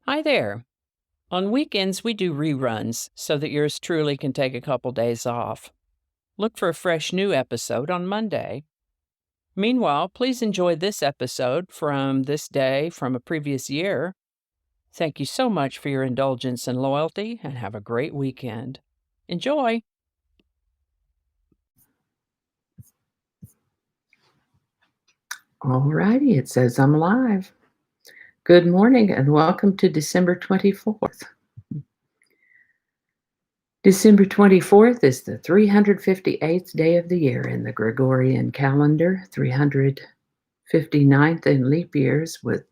Hi there. On weekends, we do reruns so that yours truly can take a couple days off. Look for a fresh new episode on Monday. Meanwhile, please enjoy this episode from this day from a previous year. Thank you so much for your indulgence and loyalty, and have a great weekend. Enjoy! All righty, it says I'm live. Good morning and welcome to December 24th. December 24th is the 358th day of the year in the Gregorian calendar, 359th in leap years, with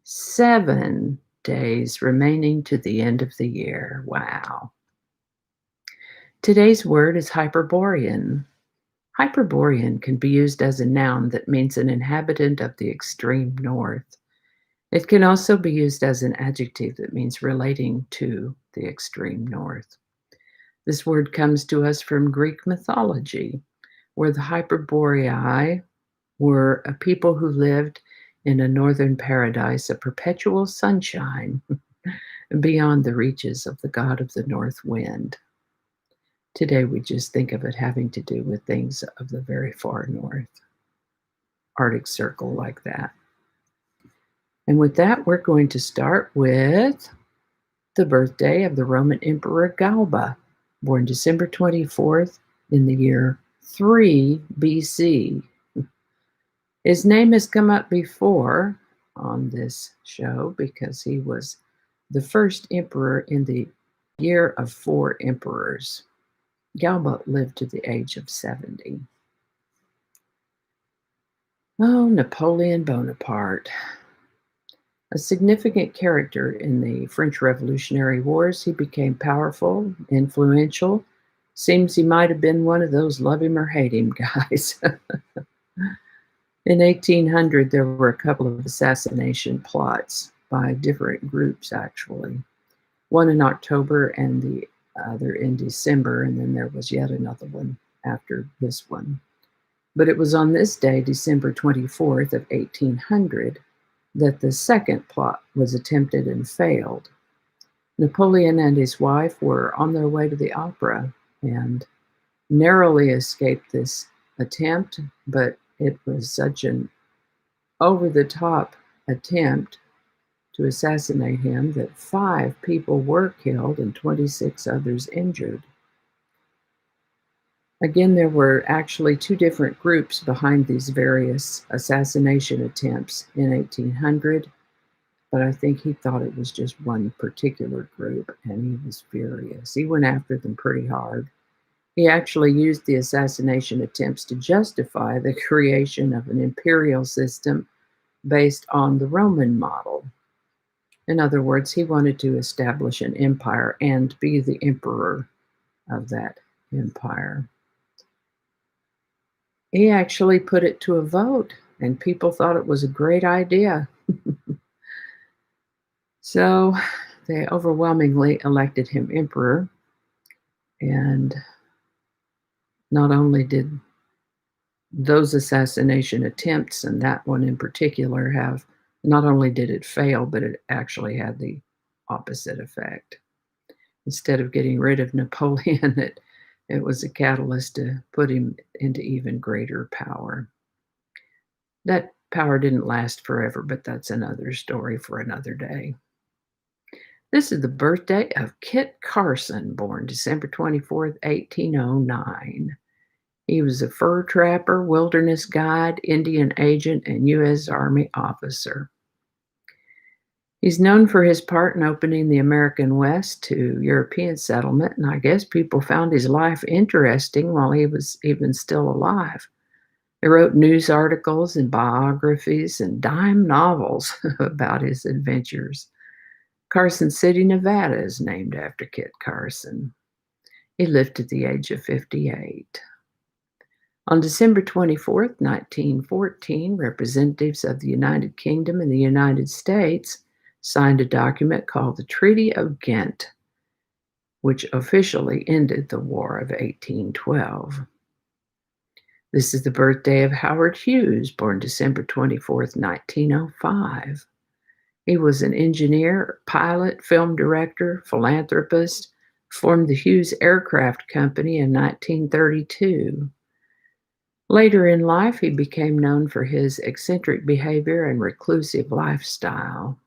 7 days remaining to the end of the year. Wow. Today's word is Hyperborean. Hyperborean can be used as a noun that means an inhabitant of the extreme north. It can also be used as an adjective that means relating to the extreme north. This word comes to us from Greek mythology, where the Hyperboreai were a people who lived in a northern paradise of perpetual sunshine beyond the reaches of the god of the north wind. Today we just think of it having to do with things of the very far north, Arctic Circle like that. And with that, we're going to start with the birthday of the Roman Emperor Galba, born December 24th in the year 3 BC. His name has come up before on this show because he was the first emperor in the year of 4 emperors. Galba lived to the age of 70. Oh, Napoleon Bonaparte. A significant character in the French Revolutionary Wars, he became powerful, influential. Seems he might have been one of those love him or hate him guys. In 1800, there were a couple of assassination plots by different groups, actually. One in October and the other in December, and then there was yet another one after this one. But it was on this day, December 24th of 1800, that the second plot was attempted and failed. Napoleon and his wife were on their way to the opera and narrowly escaped this attempt, but it was such an over-the-top attempt to assassinate him that 5 people were killed and 26 others injured. Again, there were actually 2 different groups behind these various assassination attempts in 1800, but I think he thought it was just one particular group, and he was furious. He went after them pretty hard. He actually used the assassination attempts to justify the creation of an imperial system based on the Roman model. In other words, he wanted to establish an empire and be the emperor of that empire. He actually put it to a vote, and people thought it was a great idea. So they overwhelmingly elected him emperor, and not only did those assassination attempts, and that one in particular, not only did it fail, but it actually had the opposite effect. Instead of getting rid of Napoleon, it was a catalyst to put him into even greater power. That power didn't last forever, but that's another story for another day. This is the birthday of Kit Carson, born December 24th, 1809. He was a fur trapper, wilderness guide, Indian agent, and U.S. Army officer. He's known for his part in opening the American West to European settlement, and I guess people found his life interesting while he was even still alive. He wrote news articles and biographies and dime novels about his adventures. Carson City, Nevada is named after Kit Carson. He lived to the age of 58. On December 24th, 1914, representatives of the United Kingdom and the United States signed a document called the Treaty of Ghent, which officially ended the War of 1812. This is the birthday of Howard Hughes, born December 24th, 1905. He was an engineer, pilot, film director, philanthropist, formed the Hughes Aircraft Company in 1932. Later in life, he became known for his eccentric behavior and reclusive lifestyle.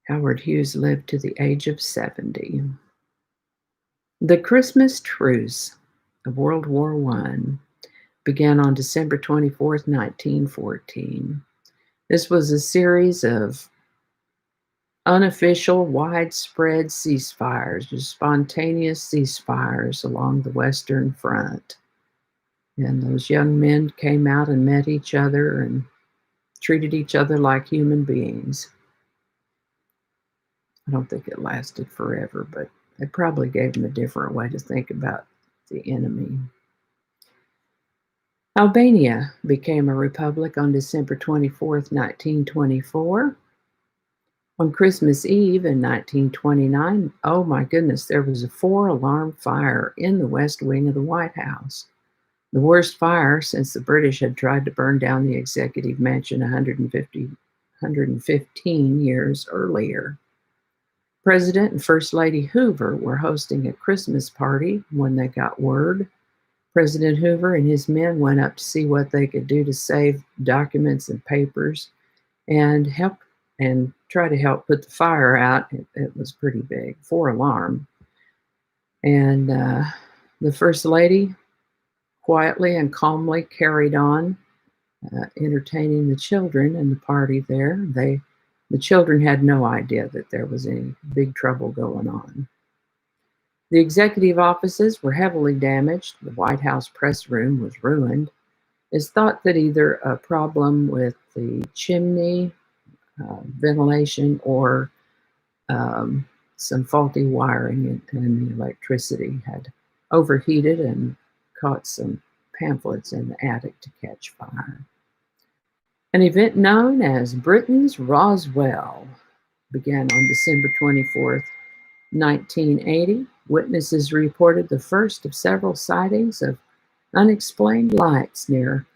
Howard Hughes lived to the age of 70. The Christmas Truce of World War I began on December 24th, 1914. This was a series of unofficial, widespread ceasefires, just spontaneous ceasefires along the Western Front. And those young men came out and met each other and treated each other like human beings. I don't think it lasted forever, but it probably gave them a different way to think about the enemy. Albania became a republic on December 24th, 1924. On Christmas Eve in 1929, oh my goodness, there was a 4-alarm fire in the West Wing of the White House. The worst fire since the British had tried to burn down the Executive Mansion 115 years earlier. President and First Lady Hoover were hosting a Christmas party when they got word. President Hoover and his men went up to see what they could do to save documents and papers and try to help put the fire out. It was pretty big, 4-alarm. And the First Lady quietly and calmly carried on, entertaining the children in the party there. The children had no idea that there was any big trouble going on. The executive offices were heavily damaged. The White House press room was ruined. It's thought that either a problem with the chimney, ventilation, or some faulty wiring and the electricity had overheated and caught some pamphlets in the attic to catch fire. An event known as Britain's Roswell began on December 24th, 1980. Witnesses reported the first of several sightings of unexplained lights near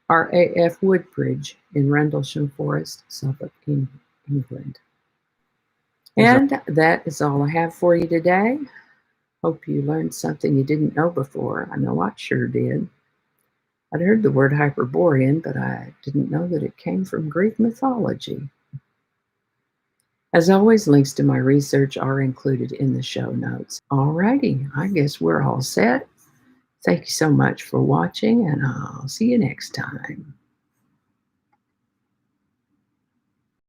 RAF Woodbridge in Rendlesham Forest, Suffolk, England. And that is all I have for you today. Hope you learned something you didn't know before. I know I sure did. I'd heard the word Hyperborean, but I didn't know that it came from Greek mythology. As always, links to my research are included in the show notes. Alrighty, I guess we're all set. Thank you so much for watching, and I'll see you next time.